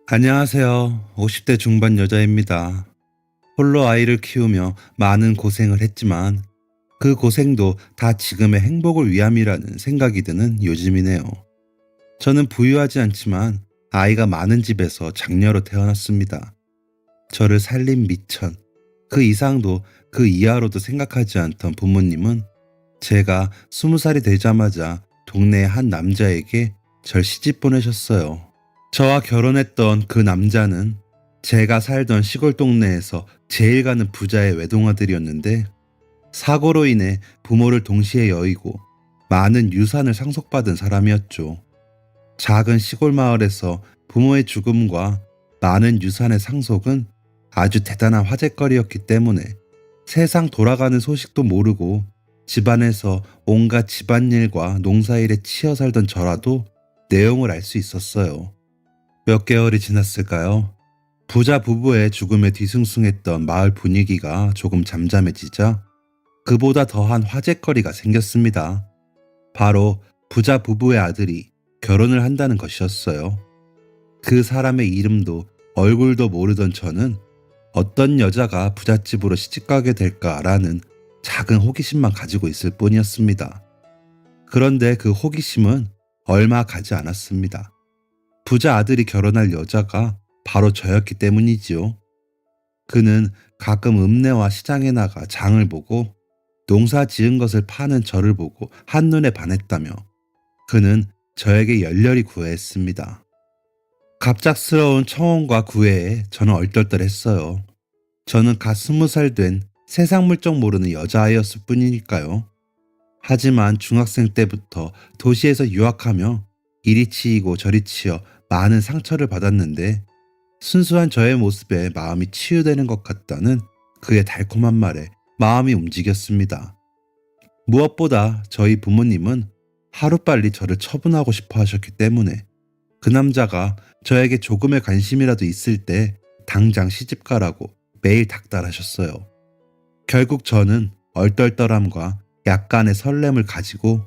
안녕하세요. 50대 중반 여자입니다. 홀로 아이를 키우며 많은 고생을 했지만 그 고생도 다 지금의 행복을 위함이라는 생각이 드는 요즘이네요. 저는 부유하지 않지만 아이가 많은 집에서 장녀로 태어났습니다. 저를 살린 미천, 그 이상도 그 이하로도 생각하지 않던 부모님은 제가 20살이 되자마자 동네의 한 남자에게 절 시집 보내셨어요. 저와 결혼했던 그 남자는 제가 살던 시골 동네에서 제일 가는 부자의 외동아들이었는데 사고로 인해 부모를 동시에 여의고 많은 유산을 상속받은 사람이었죠. 작은 시골 마을에서 부모의 죽음과 많은 유산의 상속은 아주 대단한 화제거리였기 때문에 세상 돌아가는 소식도 모르고 집안에서 온갖 집안일과 농사일에 치여 살던 저라도 내용을 알 수 있었어요. 몇 개월이 지났을까요? 부자 부부의 죽음에 뒤숭숭했던 마을 분위기가 조금 잠잠해지자 그보다 더한 화제거리가 생겼습니다. 바로 부자 부부의 아들이 결혼을 한다는 것이었어요. 그 사람의 이름도 얼굴도 모르던 저는 어떤 여자가 부잣집으로 시집가게 될까라는 작은 호기심만 가지고 있을 뿐이었습니다. 그런데 그 호기심은 얼마 가지 않았습니다. 부자 아들이 결혼할 여자가 바로 저였기 때문이지요. 그는 가끔 읍내와 시장에 나가 장을 보고 농사 지은 것을 파는 저를 보고 한눈에 반했다며 그는 저에게 열렬히 구애했습니다. 갑작스러운 청혼과 구애에 저는 얼떨떨했어요. 저는 갓 20살 된 세상 물정 모르는 여자아이였을 뿐이니까요. 하지만 중학생 때부터 도시에서 유학하며 이리 치이고 저리 치여 많은 상처를 받았는데 순수한 저의 모습에 마음이 치유되는 것 같다는 그의 달콤한 말에 마음이 움직였습니다. 무엇보다 저희 부모님은 하루빨리 저를 처분하고 싶어 하셨기 때문에 그 남자가 저에게 조금의 관심이라도 있을 때 당장 시집가라고 매일 닥달하셨어요. 결국 저는 얼떨떨함과 약간의 설렘을 가지고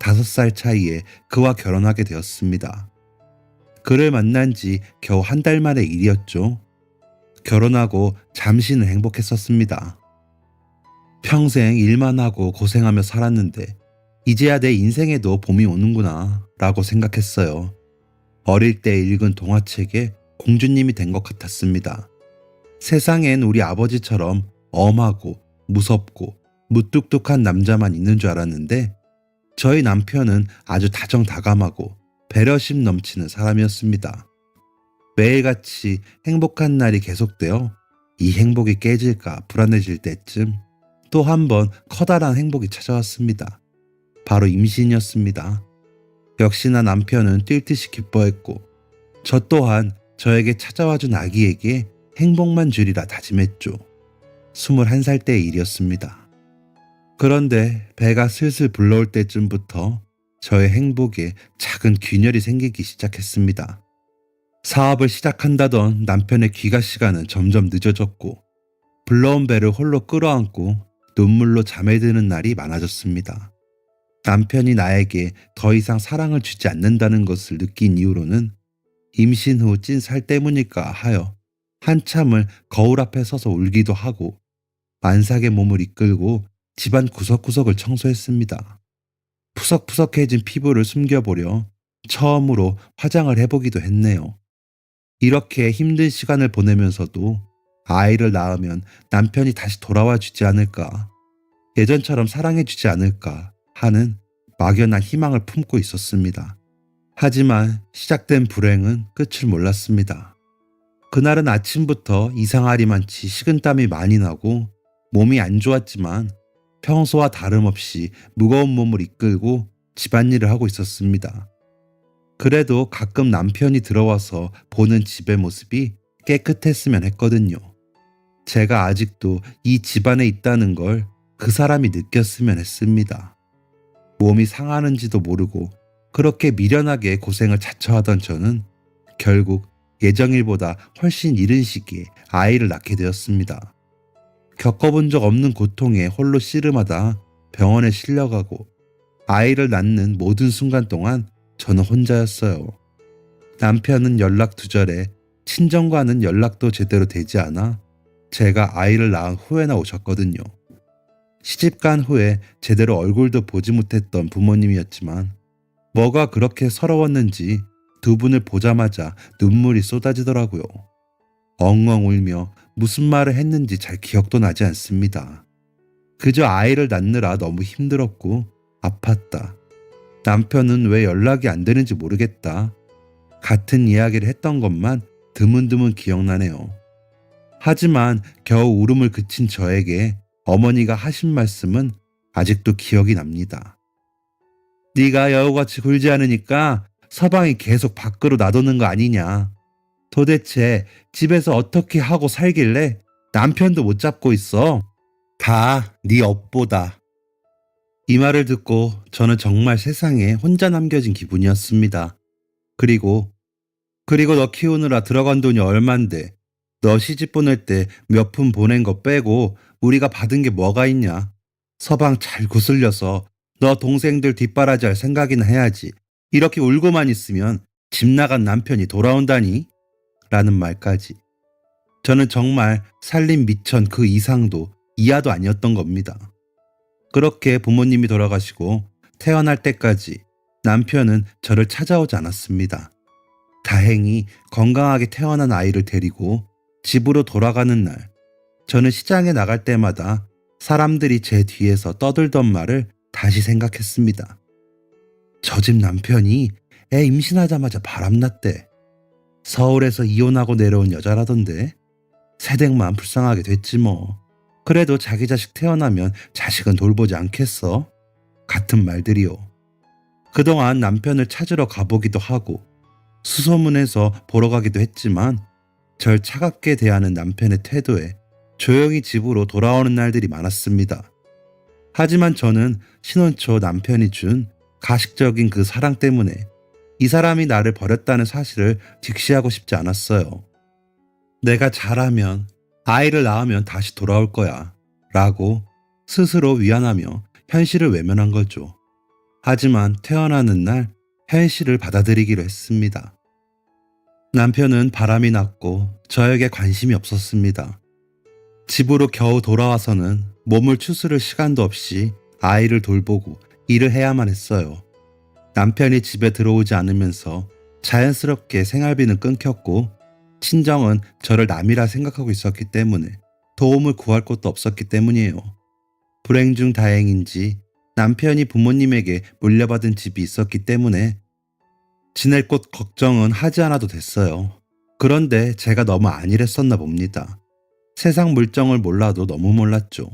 5살 차이에 그와 결혼하게 되었습니다. 그를 만난 지 겨우 한 달 만의 일이었죠. 결혼하고 잠시는 행복했었습니다. 평생 일만 하고 고생하며 살았는데 이제야 내 인생에도 봄이 오는구나 라고 생각했어요. 어릴 때 읽은 동화책에 공주님이 된 것 같았습니다. 세상엔 우리 아버지처럼 엄하고 무섭고 무뚝뚝한 남자만 있는 줄 알았는데 저희 남편은 아주 다정다감하고 배려심 넘치는 사람이었습니다. 매일같이 행복한 날이 계속되어 이 행복이 깨질까 불안해질 때쯤 또 한 번 커다란 행복이 찾아왔습니다. 바로 임신이었습니다. 역시나 남편은 뛸 듯이 기뻐했고 저 또한 저에게 찾아와준 아기에게 행복만 주리라 다짐했죠. 21살 때의 일이었습니다. 그런데 배가 슬슬 불러올 때쯤부터 저의 행복에 작은 균열이 생기기 시작했습니다. 사업을 시작한다던 남편의 귀가 시간은 점점 늦어졌고 불러온 배를 홀로 끌어안고 눈물로 잠에 드는 날이 많아졌습니다. 남편이 나에게 더 이상 사랑을 주지 않는다는 것을 느낀 이후로는 임신 후 찐 살 때문일까 하여 한참을 거울 앞에 서서 울기도 하고 만삭의 몸을 이끌고 집안 구석구석을 청소했습니다. 푸석푸석해진 피부를 숨겨보려 처음으로 화장을 해보기도 했네요. 이렇게 힘든 시간을 보내면서도 아이를 낳으면 남편이 다시 돌아와 주지 않을까, 예전처럼 사랑해 주지 않을까 하는 막연한 희망을 품고 있었습니다. 하지만 시작된 불행은 끝을 몰랐습니다. 그날은 아침부터 이상하리만치 식은땀이 많이 나고 몸이 안 좋았지만 평소와 다름없이 무거운 몸을 이끌고 집안일을 하고 있었습니다. 그래도 가끔 남편이 들어와서 보는 집의 모습이 깨끗했으면 했거든요. 제가 아직도 이 집안에 있다는 걸 그 사람이 느꼈으면 했습니다. 몸이 상하는지도 모르고 그렇게 미련하게 고생을 자처하던 저는 결국 예정일보다 훨씬 이른 시기에 아이를 낳게 되었습니다. 겪어본 적 없는 고통에 홀로 씨름하다 병원에 실려가고 아이를 낳는 모든 순간 동안 저는 혼자였어요. 남편은 연락 두절에 친정과는 연락도 제대로 되지 않아 제가 아이를 낳은 후에나 오셨거든요. 시집간 후에 제대로 얼굴도 보지 못했던 부모님이었지만 뭐가 그렇게 서러웠는지 두 분을 보자마자 눈물이 쏟아지더라고요. 엉엉 울며 무슨 말을 했는지 잘 기억도 나지 않습니다. 그저 아이를 낳느라 너무 힘들었고 아팠다. 남편은 왜 연락이 안 되는지 모르겠다. 같은 이야기를 했던 것만 드문드문 기억나네요. 하지만 겨우 울음을 그친 저에게 어머니가 하신 말씀은 아직도 기억이 납니다. 네가 여우같이 굴지 않으니까 서방이 계속 밖으로 놔두는 거 아니냐. 도대체 집에서 어떻게 하고 살길래 남편도 못 잡고 있어. 다 네 업보다. 이 말을 듣고 저는 정말 세상에 혼자 남겨진 기분이었습니다. 그리고 너 키우느라 들어간 돈이 얼만데 너 시집 보낼 때 몇 푼 보낸 거 빼고 우리가 받은 게 뭐가 있냐. 서방 잘 구슬려서 너 동생들 뒷바라지할 생각이나 해야지. 이렇게 울고만 있으면 집 나간 남편이 돌아온다니? 라는 말까지. 저는 정말 살림 미천 그 이상도 이하도 아니었던 겁니다. 그렇게 부모님이 돌아가시고 태어날 때까지 남편은 저를 찾아오지 않았습니다. 다행히 건강하게 태어난 아이를 데리고 집으로 돌아가는 날, 저는 시장에 나갈 때마다 사람들이 제 뒤에서 떠들던 말을 다시 생각했습니다. 저 집 남편이 애 임신하자마자 바람났대. 서울에서 이혼하고 내려온 여자라던데. 새댁만 불쌍하게 됐지 뭐. 그래도 자기 자식 태어나면 자식은 돌보지 않겠어? 같은 말들이요. 그동안 남편을 찾으러 가보기도 하고 수소문해서 보러 가기도 했지만 절 차갑게 대하는 남편의 태도에 조용히 집으로 돌아오는 날들이 많았습니다. 하지만 저는 신혼 초 남편이 준 가식적인 그 사랑 때문에 이 사람이 나를 버렸다는 사실을 직시하고 싶지 않았어요. 내가 잘하면 아이를 낳으면 다시 돌아올 거야 라고 스스로 위안하며 현실을 외면한 거죠. 하지만 태어나는 날 현실을 받아들이기로 했습니다. 남편은 바람이 났고 저에게 관심이 없었습니다. 집으로 겨우 돌아와서는 몸을 추스를 시간도 없이 아이를 돌보고 일을 해야만 했어요. 남편이 집에 들어오지 않으면서 자연스럽게 생활비는 끊겼고 친정은 저를 남이라 생각하고 있었기 때문에 도움을 구할 곳도 없었기 때문이에요. 불행 중 다행인지 남편이 부모님에게 물려받은 집이 있었기 때문에 지낼 곳 걱정은 하지 않아도 됐어요. 그런데 제가 너무 안일했었나 봅니다. 세상 물정을 몰라도 너무 몰랐죠.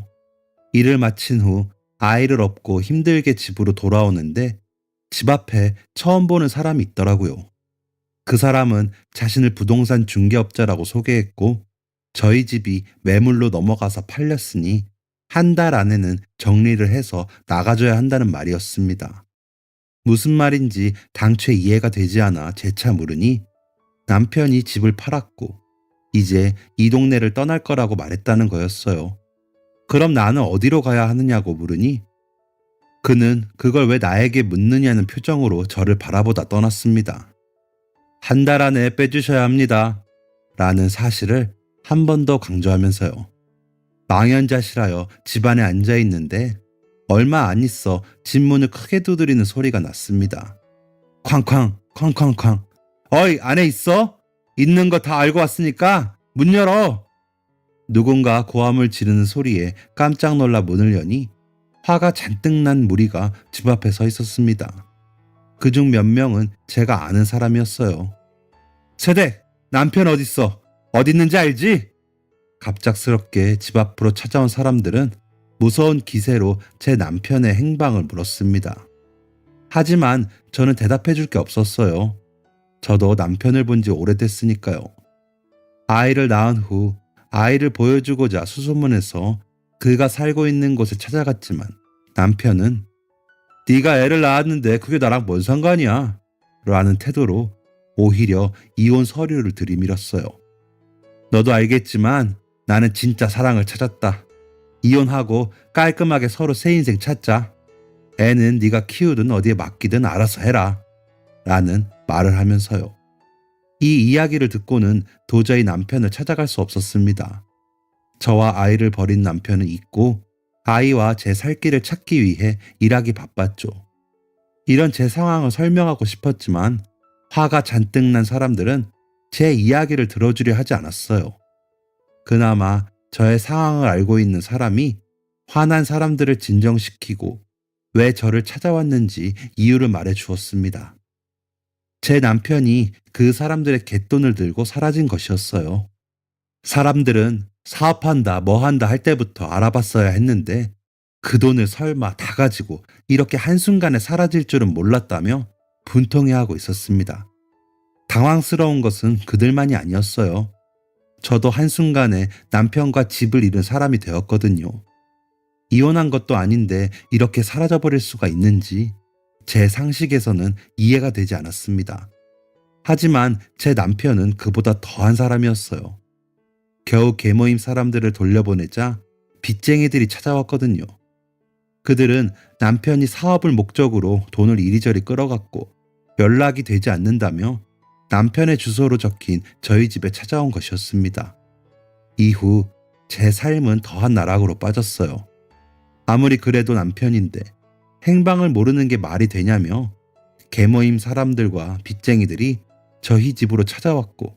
일을 마친 후 아이를 업고 힘들게 집으로 돌아오는데 집 앞에 처음 보는 사람이 있더라고요. 그 사람은 자신을 부동산 중개업자라고 소개했고 저희 집이 매물로 넘어가서 팔렸으니 한 달 안에는 정리를 해서 나가줘야 한다는 말이었습니다. 무슨 말인지 당최 이해가 되지 않아 재차 물으니 남편이 집을 팔았고 이제 이 동네를 떠날 거라고 말했다는 거였어요. 그럼 나는 어디로 가야 하느냐고 물으니 그는 그걸 왜 나에게 묻느냐는 표정으로 저를 바라보다 떠났습니다. 한 달 안에 빼주셔야 합니다. 라는 사실을 한 번 더 강조하면서요. 망연자실하여 집안에 앉아 있는데 얼마 안 있어 집 문을 크게 두드리는 소리가 났습니다. 쾅쾅 쾅쾅쾅. 어이, 안에 있어? 있는 거 다 알고 왔으니까 문 열어. 누군가 고함을 지르는 소리에 깜짝 놀라 문을 여니 화가 잔뜩 난 무리가 집 앞에 서 있었습니다. 그중 몇 명은 제가 아는 사람이었어요. 세댁, 남편 어딨어? 어디 있는지 알지? 갑작스럽게 집 앞으로 찾아온 사람들은 무서운 기세로 제 남편의 행방을 물었습니다. 하지만 저는 대답해 줄 게 없었어요. 저도 남편을 본 지 오래됐으니까요. 아이를 낳은 후 아이를 보여주고자 수소문해서 그가 살고 있는 곳에 찾아갔지만 남편은 네가 애를 낳았는데 그게 나랑 뭔 상관이야? 라는 태도로 오히려 이혼 서류를 들이밀었어요. 너도 알겠지만 나는 진짜 사랑을 찾았다. 이혼하고 깔끔하게 서로 새 인생 찾자. 애는 네가 키우든 어디에 맡기든 알아서 해라. 라는 말을 하면서요. 이 이야기를 듣고는 도저히 남편을 찾아갈 수 없었습니다. 저와 아이를 버린 남편은 잊고 아이와 제 살 길을 찾기 위해 일하기 바빴죠. 이런 제 상황을 설명하고 싶었지만 화가 잔뜩 난 사람들은 제 이야기를 들어주려 하지 않았어요. 그나마 저의 상황을 알고 있는 사람이 화난 사람들을 진정시키고 왜 저를 찾아왔는지 이유를 말해 주었습니다. 제 남편이 그 사람들의 갯돈을 들고 사라진 것이었어요. 사람들은 사업한다, 뭐 한다 할 때부터 알아봤어야 했는데 그 돈을 설마 다 가지고 이렇게 한순간에 사라질 줄은 몰랐다며 분통해하고 있었습니다. 당황스러운 것은 그들만이 아니었어요. 저도 한순간에 남편과 집을 잃은 사람이 되었거든요. 이혼한 것도 아닌데 이렇게 사라져버릴 수가 있는지 제 상식에서는 이해가 되지 않았습니다. 하지만 제 남편은 그보다 더한 사람이었어요. 겨우 계모임 사람들을 돌려보내자 빚쟁이들이 찾아왔거든요. 그들은 남편이 사업을 목적으로 돈을 이리저리 끌어갔고 연락이 되지 않는다며 남편의 주소로 적힌 저희 집에 찾아온 것이었습니다. 이후 제 삶은 더한 나락으로 빠졌어요. 아무리 그래도 남편인데 행방을 모르는 게 말이 되냐며 계모임 사람들과 빚쟁이들이 저희 집으로 찾아왔고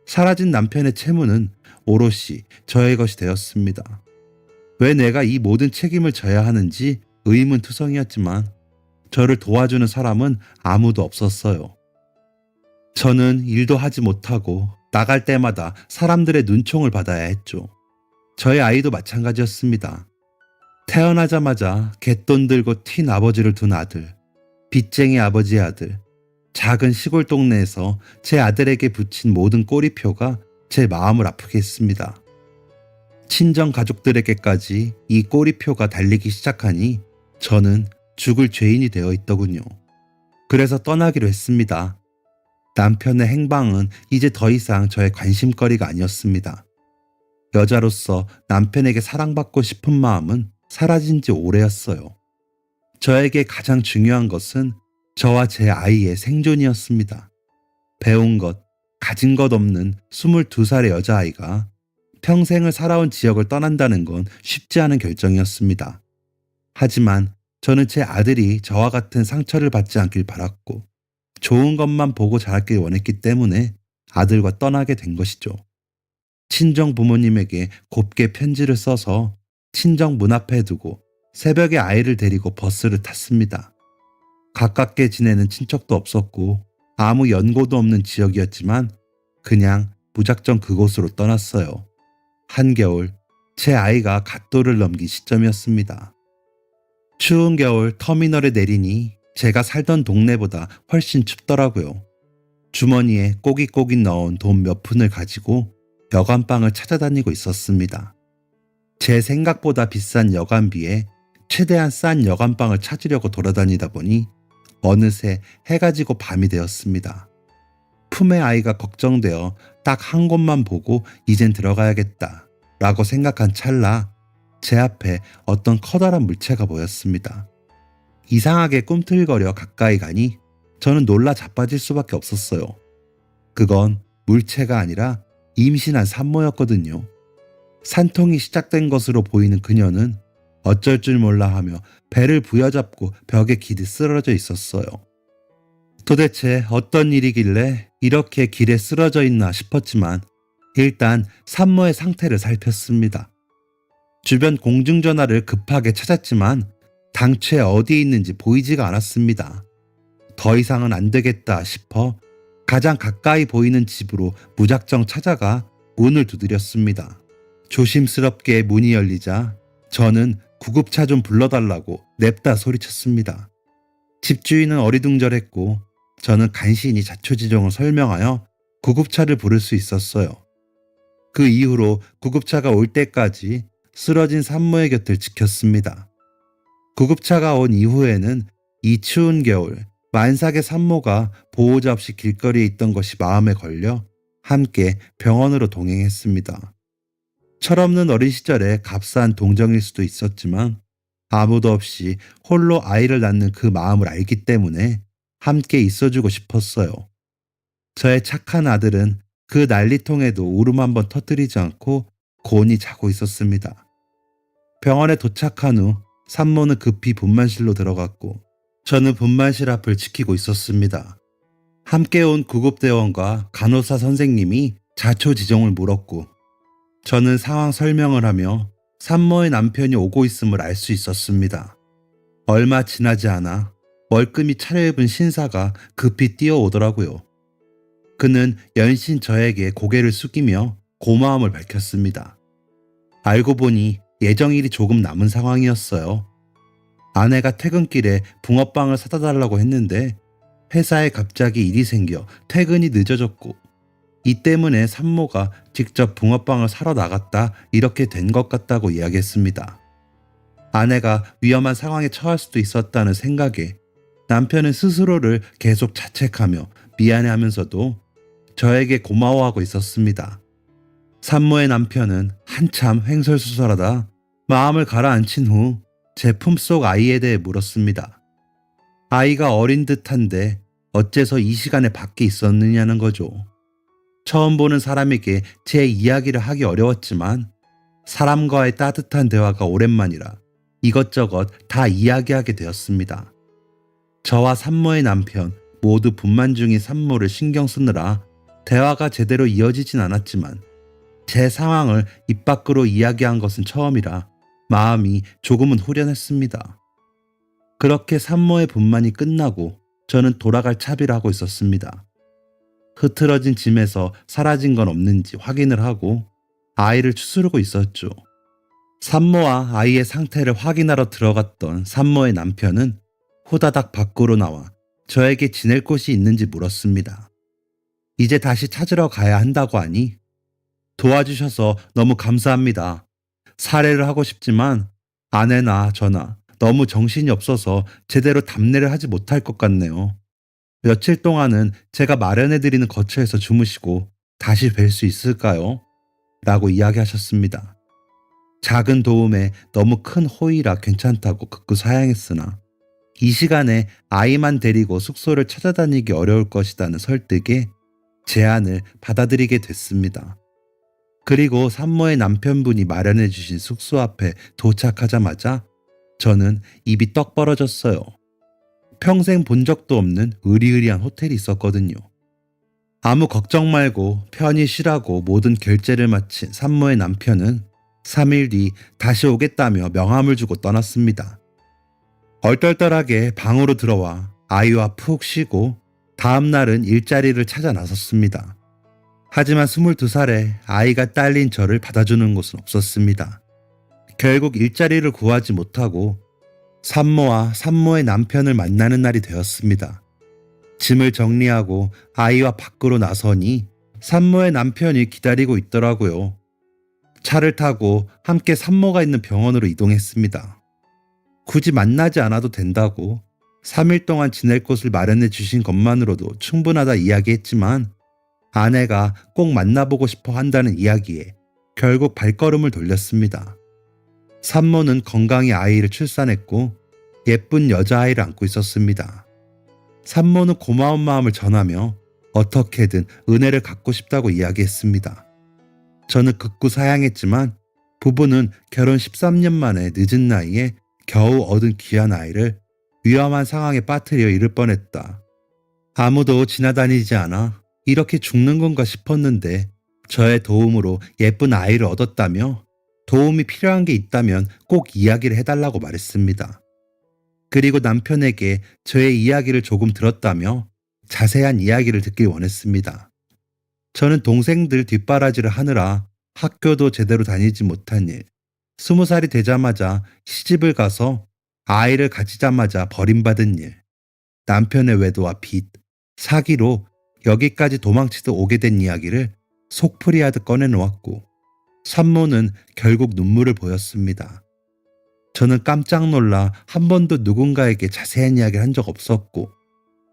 사라진 남편의 채무는 오롯이 저의 것이 되었습니다. 왜 내가 이 모든 책임을 져야 하는지 의문투성이었지만 저를 도와주는 사람은 아무도 없었어요. 저는 일도 하지 못하고 나갈 때마다 사람들의 눈총을 받아야 했죠. 저희 아이도 마찬가지였습니다. 태어나자마자 갯돈 들고 튄 아버지를 둔 아들, 빚쟁이 아버지의 아들, 작은 시골 동네에서 제 아들에게 붙인 모든 꼬리표가 제 마음을 아프게 했습니다. 친정 가족들에게까지 이 꼬리표가 달리기 시작하니 저는 죽을 죄인이 되어 있더군요. 그래서 떠나기로 했습니다. 남편의 행방은 이제 더 이상 저의 관심거리가 아니었습니다. 여자로서 남편에게 사랑받고 싶은 마음은 사라진 지 오래였어요. 저에게 가장 중요한 것은 저와 제 아이의 생존이었습니다. 배운 것, 가진 것 없는 22살의 여자아이가 평생을 살아온 지역을 떠난다는 건 쉽지 않은 결정이었습니다. 하지만 저는 제 아들이 저와 같은 상처를 받지 않길 바랐고 좋은 것만 보고 자랐길 원했기 때문에 아들과 떠나게 된 것이죠. 친정 부모님에게 곱게 편지를 써서 친정 문 앞에 두고 새벽에 아이를 데리고 버스를 탔습니다. 가깝게 지내는 친척도 없었고 아무 연고도 없는 지역이었지만 그냥 무작정 그곳으로 떠났어요. 한겨울 제 아이가 갓돌을 넘긴 시점이었습니다. 추운 겨울 터미널에 내리니 제가 살던 동네보다 훨씬 춥더라고요. 주머니에 꼬깃꼬깃 넣은 돈 몇 푼을 가지고 여관방을 찾아다니고 있었습니다. 제 생각보다 비싼 여관비에 최대한 싼 여관방을 찾으려고 돌아다니다 보니 어느새 해가 지고 밤이 되었습니다. 품의 아이가 걱정되어 딱 한 곳만 보고 이젠 들어가야겠다 라고 생각한 찰나 제 앞에 어떤 커다란 물체가 보였습니다. 이상하게 꿈틀거려 가까이 가니 저는 놀라 자빠질 수밖에 없었어요. 그건 물체가 아니라 임신한 산모였거든요. 산통이 시작된 것으로 보이는 그녀는 어쩔 줄 몰라 하며 배를 부여잡고 벽에 기대 쓰러져 있었어요. 도대체 어떤 일이길래 이렇게 길에 쓰러져 있나 싶었지만 일단 산모의 상태를 살폈습니다. 주변 공중전화를 급하게 찾았지만 당최 어디에 있는지 보이지가 않았습니다. 더 이상은 안 되겠다 싶어 가장 가까이 보이는 집으로 무작정 찾아가 문을 두드렸습니다. 조심스럽게 문이 열리자 저는 구급차 좀 불러달라고 냅다 소리쳤습니다. 집주인은 어리둥절했고 저는 간신히 자초지종을 설명하여 구급차를 부를 수 있었어요. 그 이후로 구급차가 올 때까지 쓰러진 산모의 곁을 지켰습니다. 구급차가 온 이후에는 이 추운 겨울 만삭의 산모가 보호자 없이 길거리에 있던 것이 마음에 걸려 함께 병원으로 동행했습니다. 철없는 어린 시절에 값싼 동정일 수도 있었지만 아무도 없이 홀로 아이를 낳는 그 마음을 알기 때문에 함께 있어주고 싶었어요. 저의 착한 아들은 그 난리통에도 울음 한번 터뜨리지 않고 곤히 자고 있었습니다. 병원에 도착한 후 산모는 급히 분만실로 들어갔고 저는 분만실 앞을 지키고 있었습니다. 함께 온 구급대원과 간호사 선생님이 자초지종을 물었고 저는 상황 설명을 하며 산모의 남편이 오고 있음을 알 수 있었습니다. 얼마 지나지 않아 멀끔히 차려입은 신사가 급히 뛰어오더라고요. 그는 연신 저에게 고개를 숙이며 고마움을 밝혔습니다. 알고 보니 예정일이 조금 남은 상황이었어요. 아내가 퇴근길에 붕어빵을 사다 달라고 했는데 회사에 갑자기 일이 생겨 퇴근이 늦어졌고 이 때문에 산모가 직접 붕어빵을 사러 나갔다 이렇게 된 것 같다고 이야기했습니다. 아내가 위험한 상황에 처할 수도 있었다는 생각에 남편은 스스로를 계속 자책하며 미안해하면서도 저에게 고마워하고 있었습니다. 산모의 남편은 한참 횡설수설하다 마음을 가라앉힌 후 제 품속 아이에 대해 물었습니다. 아이가 어린 듯한데 어째서 이 시간에 밖에 있었느냐는 거죠. 처음 보는 사람에게 제 이야기를 하기 어려웠지만 사람과의 따뜻한 대화가 오랜만이라 이것저것 다 이야기하게 되었습니다. 저와 산모의 남편 모두 분만 중인 산모를 신경 쓰느라 대화가 제대로 이어지진 않았지만 제 상황을 입 밖으로 이야기한 것은 처음이라 마음이 조금은 후련했습니다. 그렇게 산모의 분만이 끝나고 저는 돌아갈 차비를 하고 있었습니다. 흐트러진 짐에서 사라진 건 없는지 확인을 하고 아이를 추스르고 있었죠. 산모와 아이의 상태를 확인하러 들어갔던 산모의 남편은 후다닥 밖으로 나와 저에게 지낼 곳이 있는지 물었습니다. 이제 다시 찾으러 가야 한다고 하니 도와주셔서 너무 감사합니다. 살해를 하고 싶지만 아내나 저나 너무 정신이 없어서 제대로 답례를 하지 못할 것 같네요. 며칠 동안은 제가 마련해드리는 거처에서 주무시고 다시 뵐 수 있을까요? 라고 이야기하셨습니다. 작은 도움에 너무 큰 호의라 괜찮다고 극구 사양했으나 이 시간에 아이만 데리고 숙소를 찾아다니기 어려울 것이라는 설득에 제안을 받아들이게 됐습니다. 그리고 산모의 남편분이 마련해 주신 숙소 앞에 도착하자마자 저는 입이 떡 벌어졌어요. 평생 본 적도 없는 으리으리한 호텔이 있었거든요. 아무 걱정 말고 편히 쉬라고 모든 결제를 마친 산모의 남편은 3일 뒤 다시 오겠다며 명함을 주고 떠났습니다. 얼떨떨하게 방으로 들어와 아이와 푹 쉬고 다음 날은 일자리를 찾아 나섰습니다. 하지만 22살에 아이가 딸린 저를 받아주는 곳은 없었습니다. 결국 일자리를 구하지 못하고 산모와 산모의 남편을 만나는 날이 되었습니다. 짐을 정리하고 아이와 밖으로 나서니 산모의 남편이 기다리고 있더라고요. 차를 타고 함께 산모가 있는 병원으로 이동했습니다. 굳이 만나지 않아도 된다고 3일 동안 지낼 곳을 마련해 주신 것만으로도 충분하다 이야기했지만 아내가 꼭 만나보고 싶어 한다는 이야기에 결국 발걸음을 돌렸습니다. 산모는 건강히 아이를 출산했고 예쁜 여자아이를 안고 있었습니다. 산모는 고마운 마음을 전하며 어떻게든 은혜를 갚고 싶다고 이야기했습니다. 저는 극구 사양했지만 부부는 결혼 13년 만에 늦은 나이에 겨우 얻은 귀한 아이를 위험한 상황에 빠뜨려 잃을 뻔했다. 아무도 지나다니지 않아 이렇게 죽는 건가 싶었는데 저의 도움으로 예쁜 아이를 얻었다며 도움이 필요한 게 있다면 꼭 이야기를 해달라고 말했습니다. 그리고 남편에게 저의 이야기를 조금 들었다며 자세한 이야기를 듣길 원했습니다. 저는 동생들 뒷바라지를 하느라 학교도 제대로 다니지 못한 일, 20살이 되자마자 시집을 가서 아이를 가지자마자 버림받은 일, 남편의 외도와 빚, 사기로 여기까지 도망치듯 오게 된 이야기를 속풀이하듯 꺼내놓았고 산모는 결국 눈물을 보였습니다. 저는 깜짝 놀라 한 번도 누군가에게 자세한 이야기를 한 적 없었고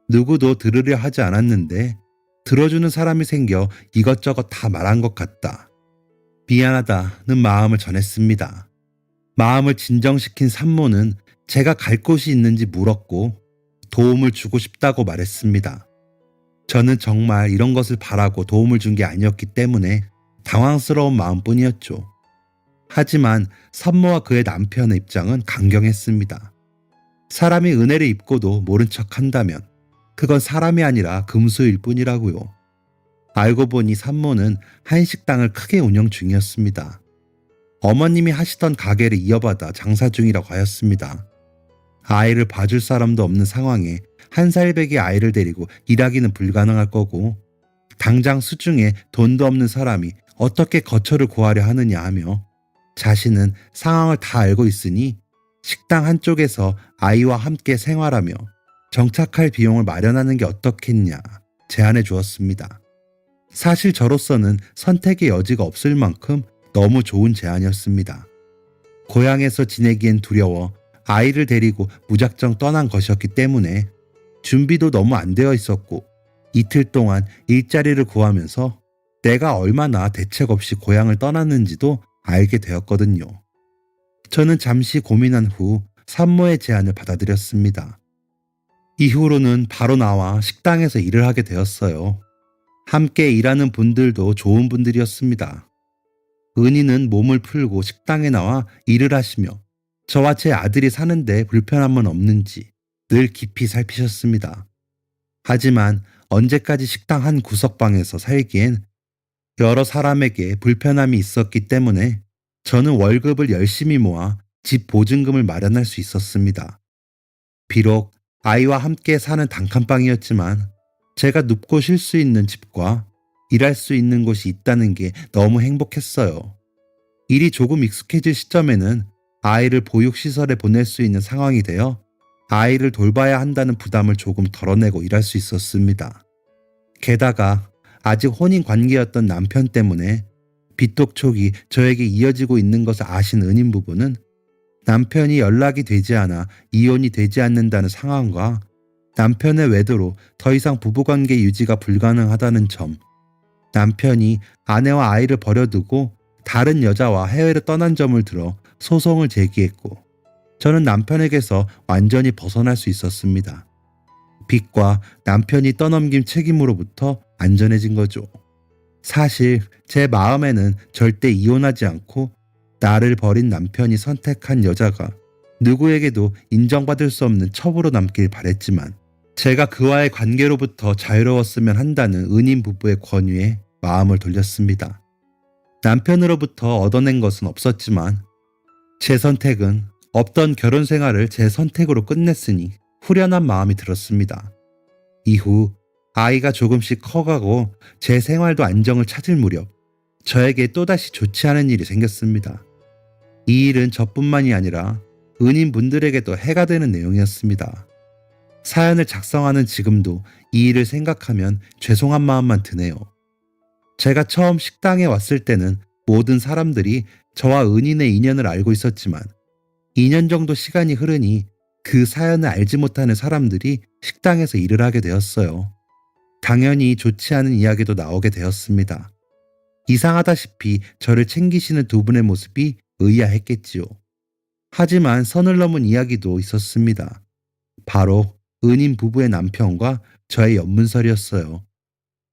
누구도 들으려 하지 않았는데 들어주는 사람이 생겨 이것저것 다 말한 것 같다. 미안하다는 마음을 전했습니다. 마음을 진정시킨 산모는 제가 갈 곳이 있는지 물었고 도움을 주고 싶다고 말했습니다. 저는 정말 이런 것을 바라고 도움을 준 게 아니었기 때문에 당황스러운 마음뿐이었죠. 하지만 산모와 그의 남편의 입장은 강경했습니다. 사람이 은혜를 입고도 모른 척 한다면 그건 사람이 아니라 금수일 뿐이라고요. 알고 보니 산모는 한식당을 크게 운영 중이었습니다. 어머님이 하시던 가게를 이어받아 장사 중이라고 하였습니다. 아이를 봐줄 사람도 없는 상황에 1살배기 아이를 데리고 일하기는 불가능할 거고, 당장 수중에 돈도 없는 사람이 어떻게 거처를 구하려 하느냐 하며, 자신은 상황을 다 알고 있으니 식당 한쪽에서 아이와 함께 생활하며 정착할 비용을 마련하는 게 어떻겠냐 제안해 주었습니다. 사실 저로서는 선택의 여지가 없을 만큼 너무 좋은 제안이었습니다. 고향에서 지내기엔 두려워 아이를 데리고 무작정 떠난 것이었기 때문에 준비도 너무 안 되어 있었고, 이틀 동안 일자리를 구하면서 내가 얼마나 대책 없이 고향을 떠났는지도 알게 되었거든요. 저는 잠시 고민한 후 산모의 제안을 받아들였습니다. 이후로는 바로 나와 식당에서 일을 하게 되었어요. 함께 일하는 분들도 좋은 분들이었습니다. 은희는 몸을 풀고 식당에 나와 일을 하시며 저와 제 아들이 사는데 불편함은 없는지 늘 깊이 살피셨습니다. 하지만 언제까지 식당 한 구석방에서 살기엔 여러 사람에게 불편함이 있었기 때문에 저는 월급을 열심히 모아 집 보증금을 마련할 수 있었습니다. 비록 아이와 함께 사는 단칸방이었지만 제가 눕고 쉴 수 있는 집과 일할 수 있는 곳이 있다는 게 너무 행복했어요. 일이 조금 익숙해질 시점에는 아이를 보육시설에 보낼 수 있는 상황이 되어 아이를 돌봐야 한다는 부담을 조금 덜어내고 일할 수 있었습니다. 게다가 아직 혼인 관계였던 남편 때문에 빚독촉이 저에게 이어지고 있는 것을 아신 은인 부부는 남편이 연락이 되지 않아 이혼이 되지 않는다는 상황과 남편의 외도로 더 이상 부부관계 유지가 불가능하다는 점, 남편이 아내와 아이를 버려두고 다른 여자와 해외를 떠난 점을 들어 소송을 제기했고, 저는 남편에게서 완전히 벗어날 수 있었습니다. 빚과 남편이 떠넘긴 책임으로부터 안전해진 거죠. 사실 제 마음에는 절대 이혼하지 않고 나를 버린 남편이 선택한 여자가 누구에게도 인정받을 수 없는 첩으로 남길 바랬지만, 제가 그와의 관계로부터 자유로웠으면 한다는 은인 부부의 권유에 마음을 돌렸습니다. 남편으로부터 얻어낸 것은 없었지만 제 선택은 없던 결혼 생활을 제 선택으로 끝냈으니 후련한 마음이 들었습니다. 이후 아이가 조금씩 커가고 제 생활도 안정을 찾을 무렵 저에게 또다시 좋지 않은 일이 생겼습니다. 이 일은 저뿐만이 아니라 은인분들에게도 해가 되는 내용이었습니다. 사연을 작성하는 지금도 이 일을 생각하면 죄송한 마음만 드네요. 제가 처음 식당에 왔을 때는 모든 사람들이 저와 은인의 인연을 알고 있었지만 2년 정도 시간이 흐르니 그 사연을 알지 못하는 사람들이 식당에서 일을 하게 되었어요. 당연히 좋지 않은 이야기도 나오게 되었습니다. 이상하다시피 저를 챙기시는 두 분의 모습이 의아했겠지요. 하지만 선을 넘은 이야기도 있었습니다. 바로 은인 부부의 남편과 저의 연문설이었어요.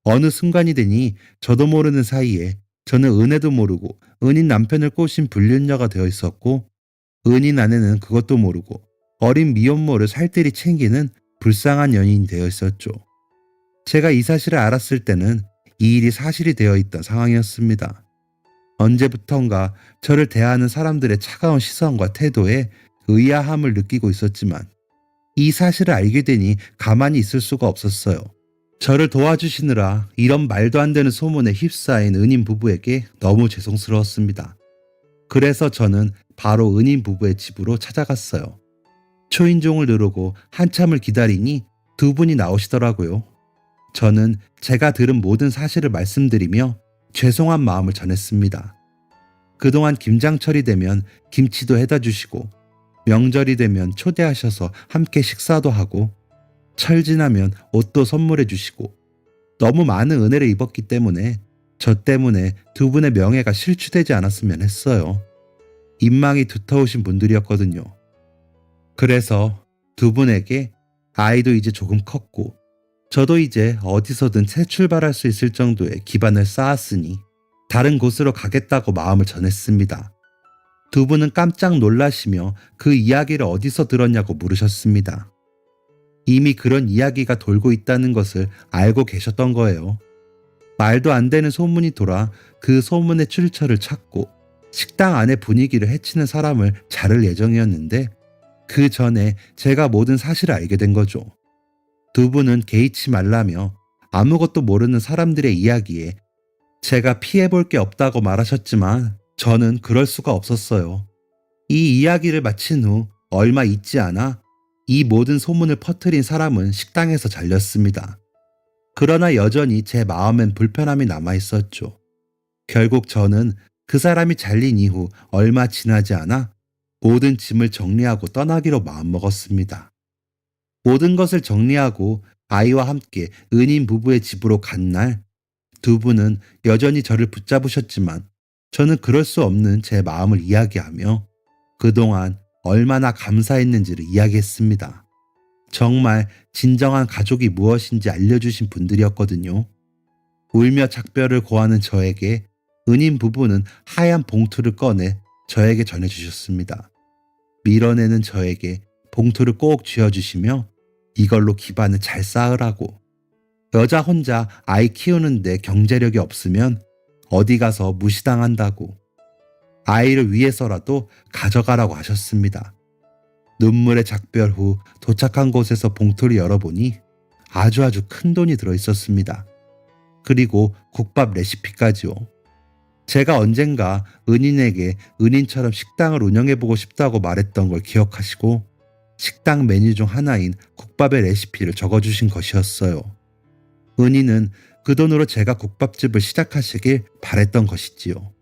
어느 순간이 되니 저도 모르는 사이에 저는 은혜도 모르고 은인 남편을 꼬신 불륜녀가 되어 있었고, 은인 아내는 그것도 모르고 어린 미혼모를 살뜰히 챙기는 불쌍한 연인이 되어 있었죠. 제가 이 사실을 알았을 때는 이 일이 사실이 되어 있던 상황이었습니다. 언제부턴가 저를 대하는 사람들의 차가운 시선과 태도에 의아함을 느끼고 있었지만 이 사실을 알게 되니 가만히 있을 수가 없었어요. 저를 도와주시느라 이런 말도 안 되는 소문에 휩싸인 은인 부부에게 너무 죄송스러웠습니다. 그래서 저는 바로 은인 부부의 집으로 찾아갔어요. 초인종을 누르고 한참을 기다리니 두 분이 나오시더라고요. 저는 제가 들은 모든 사실을 말씀드리며 죄송한 마음을 전했습니다. 그동안 김장철이 되면 김치도 해다 주시고, 명절이 되면 초대하셔서 함께 식사도 하고, 철 지나면 옷도 선물해 주시고, 너무 많은 은혜를 입었기 때문에 저 때문에 두 분의 명예가 실추되지 않았으면 했어요. 인망이 두터우신 분들이었거든요. 그래서 두 분에게 아이도 이제 조금 컸고 저도 이제 어디서든 새 출발할 수 있을 정도의 기반을 쌓았으니 다른 곳으로 가겠다고 마음을 전했습니다. 두 분은 깜짝 놀라시며 그 이야기를 어디서 들었냐고 물으셨습니다. 이미 그런 이야기가 돌고 있다는 것을 알고 계셨던 거예요. 말도 안 되는 소문이 돌아 그 소문의 출처를 찾고 식당 안의 분위기를 해치는 사람을 자를 예정이었는데 그 전에 제가 모든 사실을 알게 된 거죠. 두 분은 개의치 말라며 아무것도 모르는 사람들의 이야기에 제가 피해볼 게 없다고 말하셨지만 저는 그럴 수가 없었어요. 이 이야기를 마친 후 얼마 있지 않아 이 모든 소문을 퍼뜨린 사람은 식당에서 잘렸습니다. 그러나 여전히 제 마음엔 불편함이 남아있었죠. 결국 저는 그 사람이 잘린 이후 얼마 지나지 않아 모든 짐을 정리하고 떠나기로 마음먹었습니다. 모든 것을 정리하고 아이와 함께 은인 부부의 집으로 간 날, 두 분은 여전히 저를 붙잡으셨지만 저는 그럴 수 없는 제 마음을 이야기하며 그동안 얼마나 감사했는지를 이야기했습니다. 정말 진정한 가족이 무엇인지 알려주신 분들이었거든요. 울며 작별을 고하는 저에게 은인 부부는 하얀 봉투를 꺼내 저에게 전해주셨습니다. 밀어내는 저에게 봉투를 꼭 쥐어주시며 이걸로 기반을 잘 쌓으라고. 여자 혼자 아이 키우는데 경제력이 없으면 어디 가서 무시당한다고. 아이를 위해서라도 가져가라고 하셨습니다. 눈물의 작별 후 도착한 곳에서 봉투를 열어보니 아주 큰 돈이 들어있었습니다. 그리고 국밥 레시피까지요. 제가 언젠가 은인에게 은인처럼 식당을 운영해보고 싶다고 말했던 걸 기억하시고 식당 메뉴 중 하나인 국밥의 레시피를 적어주신 것이었어요. 은인은 그 돈으로 제가 국밥집을 시작하시길 바랬던 것이지요.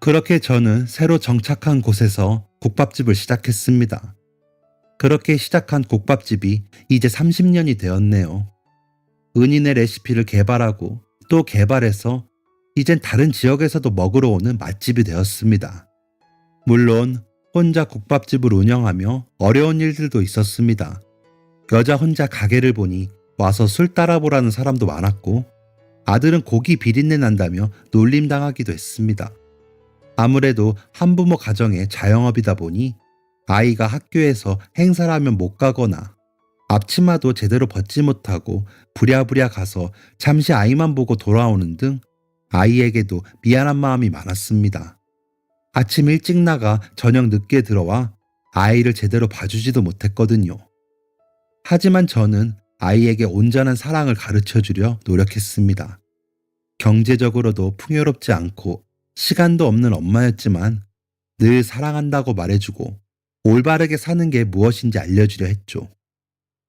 그렇게 저는 새로 정착한 곳에서 국밥집을 시작했습니다. 그렇게 시작한 국밥집이 이제 30년이 되었네요. 은인의 레시피를 개발하고 또 개발해서 이젠 다른 지역에서도 먹으러 오는 맛집이 되었습니다. 물론 혼자 국밥집을 운영하며 어려운 일들도 있었습니다. 여자 혼자 가게를 보니 와서 술 따라보라는 사람도 많았고 아들은 고기 비린내 난다며 놀림당하기도 했습니다. 아무래도 한부모 가정의 자영업이다 보니 아이가 학교에서 행사를 하면 못 가거나 앞치마도 제대로 벗지 못하고 부랴부랴 가서 잠시 아이만 보고 돌아오는 등 아이에게도 미안한 마음이 많았습니다. 아침 일찍 나가 저녁 늦게 들어와 아이를 제대로 봐주지도 못했거든요. 하지만 저는 아이에게 온전한 사랑을 가르쳐주려 노력했습니다. 경제적으로도 풍요롭지 않고 시간도 없는 엄마였지만 늘 사랑한다고 말해주고 올바르게 사는 게 무엇인지 알려주려 했죠.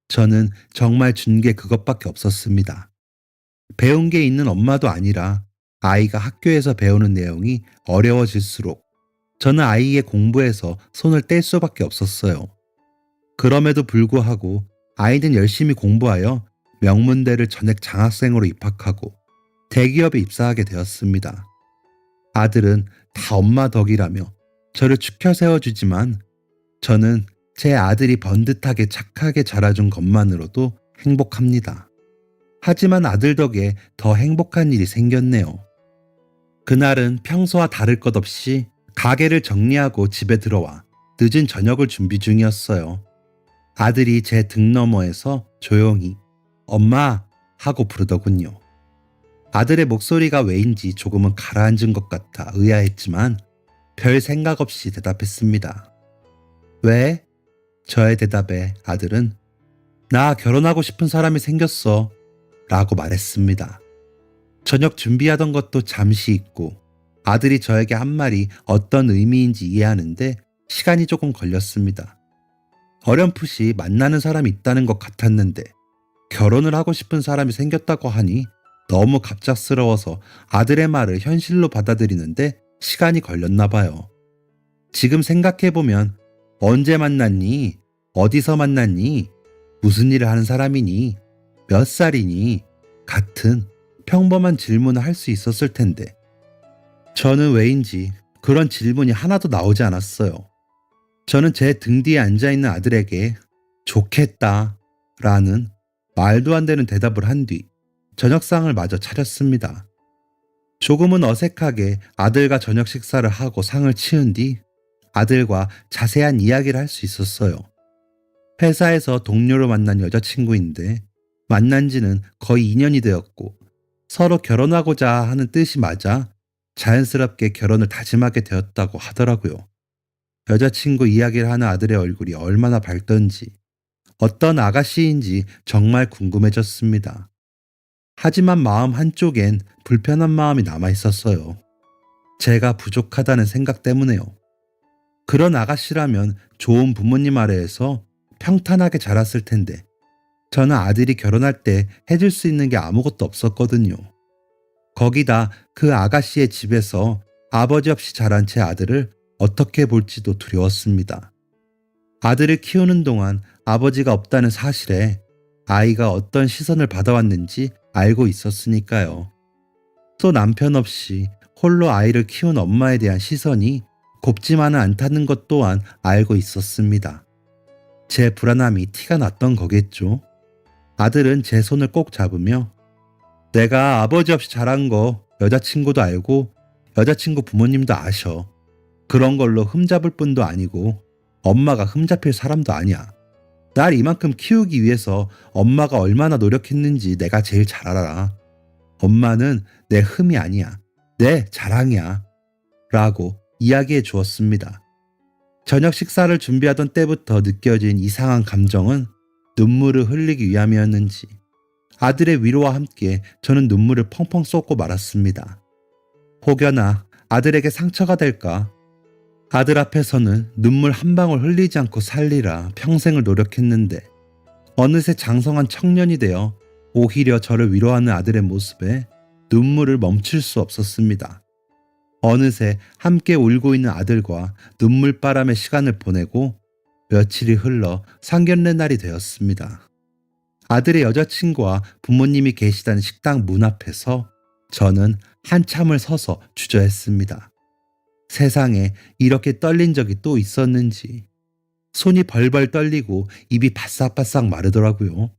저는 정말 준 게 그것밖에 없었습니다. 배운 게 있는 엄마도 아니라 아이가 학교에서 배우는 내용이 어려워질수록 저는 아이의 공부에서 손을 뗄 수밖에 없었어요. 그럼에도 불구하고 아이는 열심히 공부하여 명문대를 전액 장학생으로 입학하고 대기업에 입사하게 되었습니다. 아들은 다 엄마 덕이라며 저를 추켜 세워주지만 저는 제 아들이 번듯하게 착하게 자라준 것만으로도 행복합니다. 하지만 아들 덕에 더 행복한 일이 생겼네요. 그날은 평소와 다를 것 없이 가게를 정리하고 집에 들어와 늦은 저녁을 준비 중이었어요. 아들이 제 등 너머에서 조용히 엄마 하고 부르더군요. 아들의 목소리가 왜인지 조금은 가라앉은 것 같아 의아했지만 별 생각 없이 대답했습니다. 왜? 저의 대답에 아들은 나 결혼하고 싶은 사람이 생겼어 라고 말했습니다. 저녁 준비하던 것도 잠시 잊고 아들이 저에게 한 말이 어떤 의미인지 이해하는데 시간이 조금 걸렸습니다. 어렴풋이 만나는 사람이 있다는 것 같았는데 결혼을 하고 싶은 사람이 생겼다고 하니 너무 갑작스러워서 아들의 말을 현실로 받아들이는데 시간이 걸렸나 봐요. 지금 생각해보면 언제 만났니? 어디서 만났니? 무슨 일을 하는 사람이니? 몇 살이니? 같은 평범한 질문을 할 수 있었을 텐데 저는 왜인지 그런 질문이 하나도 나오지 않았어요. 저는 제 등 뒤에 앉아있는 아들에게 좋겠다 라는 말도 안 되는 대답을 한 뒤 저녁상을 마저 차렸습니다. 조금은 어색하게 아들과 저녁 식사를 하고 상을 치운 뒤 아들과 자세한 이야기를 할 수 있었어요. 회사에서 동료로 만난 여자친구인데 만난 지는 거의 2년이 되었고 서로 결혼하고자 하는 뜻이 맞아 자연스럽게 결혼을 다짐하게 되었다고 하더라고요. 여자친구 이야기를 하는 아들의 얼굴이 얼마나 밝던지 어떤 아가씨인지 정말 궁금해졌습니다. 하지만 마음 한쪽엔 불편한 마음이 남아 있었어요. 제가 부족하다는 생각 때문에요. 그런 아가씨라면 좋은 부모님 아래에서 평탄하게 자랐을 텐데 저는 아들이 결혼할 때 해줄 수 있는 게 아무것도 없었거든요. 거기다 그 아가씨의 집에서 아버지 없이 자란 제 아들을 어떻게 볼지도 두려웠습니다. 아들을 키우는 동안 아버지가 없다는 사실에 아이가 어떤 시선을 받아왔는지 알고 있었으니까요. 또 남편 없이 홀로 아이를 키운 엄마에 대한 시선이 곱지만은 않다는 것 또한 알고 있었습니다. 제 불안함이 티가 났던 거겠죠. 아들은 제 손을 꼭 잡으며 내가 아버지 없이 자란 거 여자친구도 알고 여자친구 부모님도 아셔. 그런 걸로 흠잡을 뿐도 아니고 엄마가 흠잡힐 사람도 아니야. 날 이만큼 키우기 위해서 엄마가 얼마나 노력했는지 내가 제일 잘 알아. 엄마는 내 흠이 아니야. 내 자랑이야. 라고 이야기해 주었습니다. 저녁 식사를 준비하던 때부터 느껴진 이상한 감정은 눈물을 흘리기 위함이었는지 아들의 위로와 함께 저는 눈물을 펑펑 쏟고 말았습니다. 혹여나 아들에게 상처가 될까? 아들 앞에서는 눈물 한 방울 흘리지 않고 살리라 평생을 노력했는데 어느새 장성한 청년이 되어 오히려 저를 위로하는 아들의 모습에 눈물을 멈출 수 없었습니다. 어느새 함께 울고 있는 아들과 눈물바람의 시간을 보내고 며칠이 흘러 상견례 날이 되었습니다. 아들의 여자친구와 부모님이 계시다는 식당 문 앞에서 저는 한참을 서서 주저했습니다. 세상에 이렇게 떨린 적이 또 있었는지 손이 벌벌 떨리고 입이 바싹바싹 마르더라고요.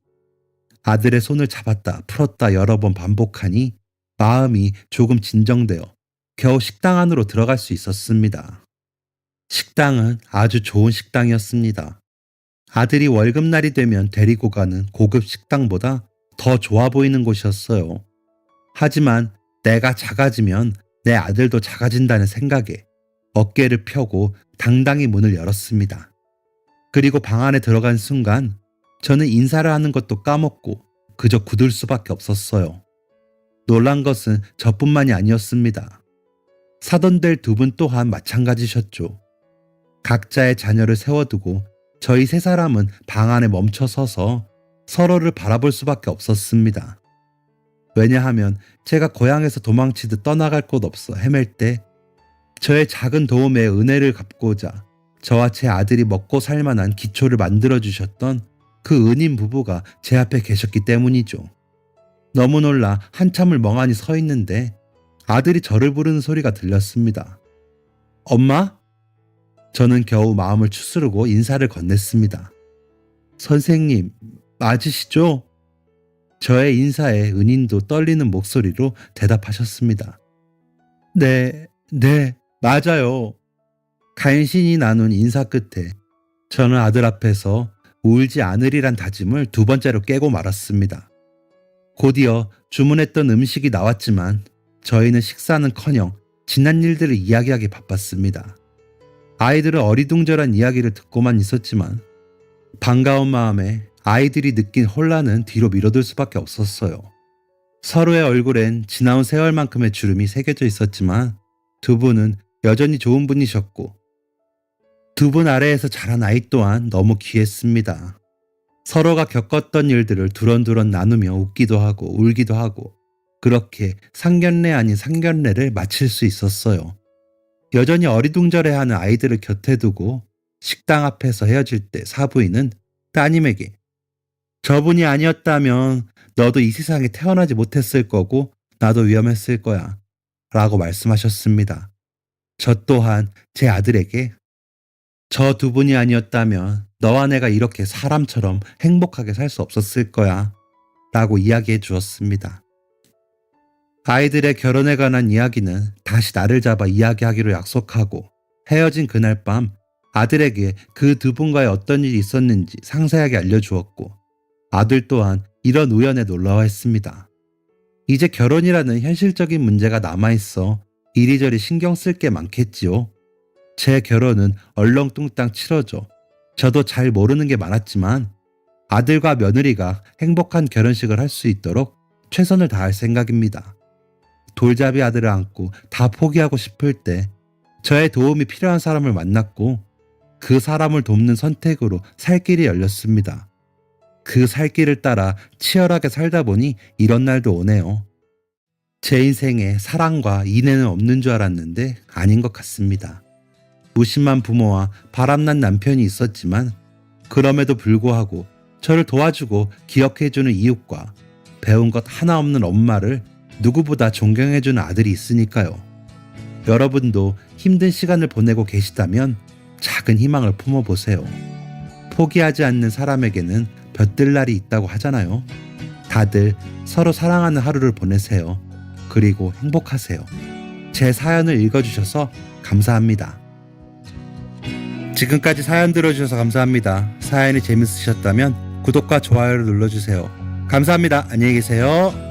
아들의 손을 잡았다 풀었다 여러 번 반복하니 마음이 조금 진정되어 겨우 식당 안으로 들어갈 수 있었습니다. 식당은 아주 좋은 식당이었습니다. 아들이 월급날이 되면 데리고 가는 고급 식당보다 더 좋아 보이는 곳이었어요. 하지만 내가 작아지면 내 아들도 작아진다는 생각에 어깨를 펴고 당당히 문을 열었습니다. 그리고 방 안에 들어간 순간 저는 인사를 하는 것도 까먹고 그저 굳을 수밖에 없었어요. 놀란 것은 저뿐만이 아니었습니다. 사돈들 두 분 또한 마찬가지셨죠. 각자의 자녀를 세워두고 저희 세 사람은 방 안에 멈춰 서서 서로를 바라볼 수밖에 없었습니다. 왜냐하면 제가 고향에서 도망치듯 떠나갈 곳 없어 헤맬 때 저의 작은 도움에 은혜를 갚고자 저와 제 아들이 먹고 살 만한 기초를 만들어주셨던 그 은인 부부가 제 앞에 계셨기 때문이죠. 너무 놀라 한참을 멍하니 서 있는데 아들이 저를 부르는 소리가 들렸습니다. 엄마? 저는 겨우 마음을 추스르고 인사를 건넸습니다. 선생님, 맞으시죠? 저의 인사에 은인도 떨리는 목소리로 대답하셨습니다. 네, 맞아요. 간신히 나눈 인사 끝에 저는 아들 앞에서 울지 않으리란 다짐을 두 번째로 깨고 말았습니다. 곧이어 주문했던 음식이 나왔지만 저희는 식사는커녕 지난 일들을 이야기하기 바빴습니다. 아이들은 어리둥절한 이야기를 듣고만 있었지만 반가운 마음에 아이들이 느낀 혼란은 뒤로 미뤄둘 수밖에 없었어요. 서로의 얼굴엔 지나온 세월만큼의 주름이 새겨져 있었지만 두 분은 여전히 좋은 분이셨고 두 분 아래에서 자란 아이 또한 너무 귀했습니다. 서로가 겪었던 일들을 두런두런 나누며 웃기도 하고 울기도 하고 그렇게 상견례 아닌 상견례를 마칠 수 있었어요. 여전히 어리둥절해하는 아이들을 곁에 두고 식당 앞에서 헤어질 때 사부인은 따님에게 저분이 아니었다면 너도 이 세상에 태어나지 못했을 거고 나도 위험했을 거야 라고 말씀하셨습니다. 저 또한 제 아들에게 저 두 분이 아니었다면 너와 내가 이렇게 사람처럼 행복하게 살 수 없었을 거야 라고 이야기해 주었습니다. 아이들의 결혼에 관한 이야기는 다시 날을 잡아 이야기하기로 약속하고 헤어진 그날 밤 아들에게 그 두 분과의 어떤 일이 있었는지 상세하게 알려주었고 아들 또한 이런 우연에 놀라워 했습니다. 이제 결혼이라는 현실적인 문제가 남아있어 이리저리 신경 쓸 게 많겠지요. 제 결혼은 얼렁뚱땅 치러져 저도 잘 모르는 게 많았지만 아들과 며느리가 행복한 결혼식을 할 수 있도록 최선을 다할 생각입니다. 돌잡이 아들을 안고 다 포기하고 싶을 때 저의 도움이 필요한 사람을 만났고 그 사람을 돕는 선택으로 살 길이 열렸습니다. 그 살 길을 따라 치열하게 살다 보니 이런 날도 오네요. 제 인생에 사랑과 인애는 없는 줄 알았는데 아닌 것 같습니다. 무심한 부모와 바람난 남편이 있었지만 그럼에도 불구하고 저를 도와주고 기억해주는 이웃과 배운 것 하나 없는 엄마를 누구보다 존경해주는 아들이 있으니까요. 여러분도 힘든 시간을 보내고 계시다면 작은 희망을 품어보세요. 포기하지 않는 사람에게는 볕들 날이 있다고 하잖아요. 다들 서로 사랑하는 하루를 보내세요. 그리고 행복하세요. 제 사연을 읽어주셔서 감사합니다. 지금까지 사연 들어주셔서 감사합니다. 사연이 재밌으셨다면 구독과 좋아요를 눌러주세요. 감사합니다. 안녕히 계세요.